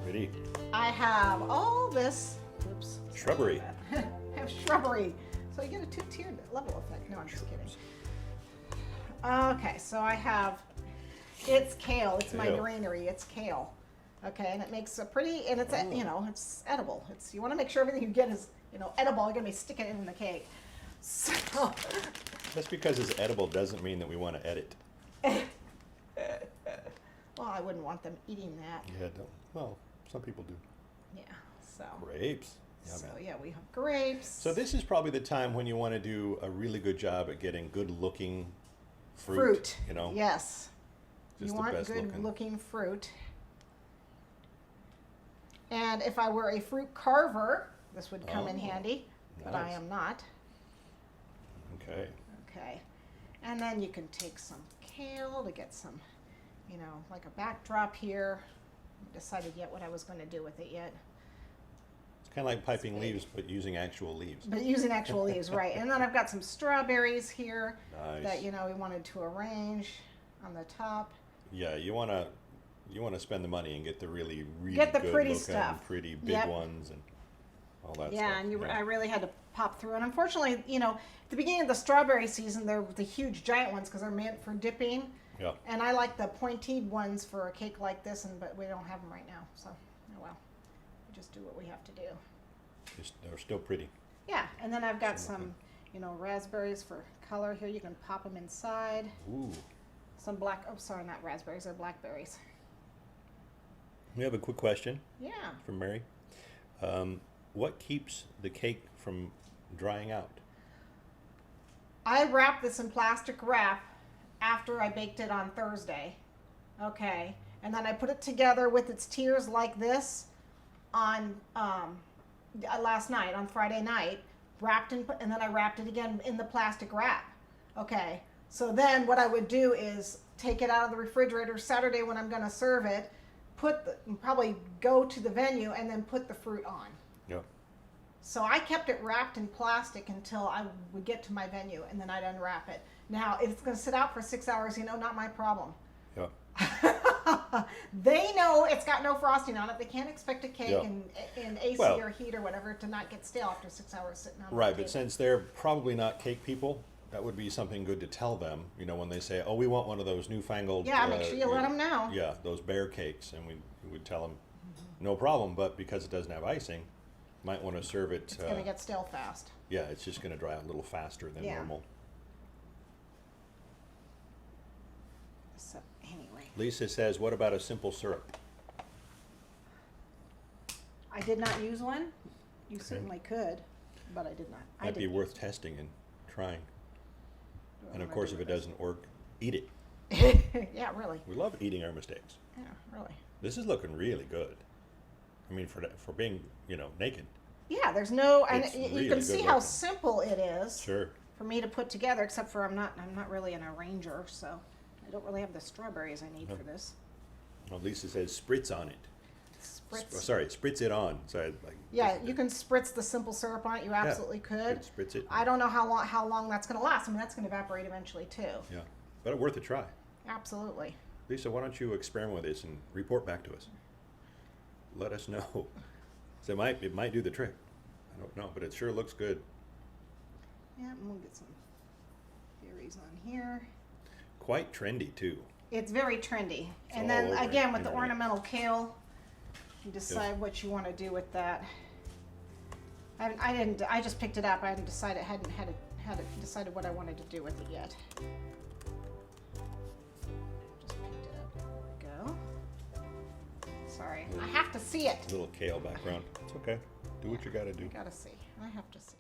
Pretty. I have all this, oops. Shrubbery. I have shrubbery. So you get a two-tiered level effect. No, I'm just kidding. Okay, so I have, it's kale. It's my Kale. granary. It's kale. Okay, and it makes a pretty, and it's, you know, it's edible. It's, you want to make sure everything you get is, you know, edible. You're going to be sticking it in the cake. So. Just because it's edible doesn't mean that we want to edit. Well, I wouldn't want them eating that. Yeah, don't. Well, some people do. Yeah, so. Grapes. So yeah, we have grapes. So this is probably the time when you want to do a really good job at getting good-looking fruit. You know. Yes. Just you the want best good-looking fruit. And if I were a fruit carver, this would come in handy, but I nice. am not. Okay. Okay. And then you can take some kale to get some, you know, like a backdrop here. I haven't decided yet what I was going to do with it yet. It's kind of like piping leaves, but using actual leaves. But using actual leaves, right. And then I've got some strawberries here Nice. that, you know, we wanted to arrange on the top. Yeah, you want to spend the money and get the really Get the good pretty looking, stuff. pretty big Yep. ones and all that Yeah, stuff. and I really had to pop through. And unfortunately, you know, at the beginning of the strawberry season, they're the huge giant ones because they're meant for dipping. Yeah. And I like the pointed ones for a cake like this, but we don't have them right now. So, oh well, we just do what we have to do. They're still pretty. Yeah, and then I've got some, you know, raspberries for color here. You can pop them inside. Ooh. Some black, oh, sorry, not raspberries, they're blackberries. We have a quick question Yeah. from Mary. What keeps the cake from drying out? I wrapped this in plastic wrap after I baked it on Thursday. Okay. And then I put it together with its tiers like this on last night, on Friday night, and then I wrapped it again in the plastic wrap. Okay. So then what I would do is take it out of the refrigerator Saturday when I'm going to serve it, probably go to the venue and then put the fruit on. Yeah. So I kept it wrapped in plastic until I would get to my venue, and then I'd unwrap it. Now, if it's going to sit out for 6 hours, you know, not my problem. Yeah. They know it's got no frosting on it. They can't expect a cake Yeah. in AC or heat or whatever to not get stale after 6 hours sitting on the Right, table. but since they're probably not cake people, that would be something good to tell them. You know, when they say, "Oh, we want one of those newfangled." Yeah, make sure you let them know. Yeah, those bear cakes, and we would tell them, no problem. But because it doesn't have icing, might want to serve it. It's going to get stale fast. Yeah, it's just going to dry out a little faster than Yeah. normal. So anyway, Lisa says, "What about a simple syrup?" I did not use one. You certainly could, but I did not. Might be worth testing and trying. And of What course, do if I it do with doesn't work, eat it. this? Yeah, really. We love eating our mistakes. Yeah, really. This is looking really good. I mean, for being, you know, naked. Yeah, there's no, and It's you really can good see how looking. simple it is Sure. for me to put together. Except for I'm not really an arranger, so I don't really have the strawberries I need for this. Well, Lisa says, "Spritz on it." Spritz. Sorry, spritz it on. Sorry, like. Yeah, you can spritz the simple syrup on it. You absolutely could. Spritz it. I don't know how long that's going to last. I mean, that's going to evaporate eventually too. Yeah, but worth a try. Absolutely. Lisa, why don't you experiment with this and report back to us? Let us know. So it might do the trick. I don't know, but it sure looks good. Yeah, and we'll get some berries on here. Quite trendy too. It's very trendy. And all then over again with the internet. ornamental kale, you decide what you want to do with that. I just picked it up. I hadn't decided decided what I wanted to do with it yet. Just picked it up. There we go. Sorry, I have to see it. Little kale background. It's okay. Do what you got to do. I gotta see. I have to see.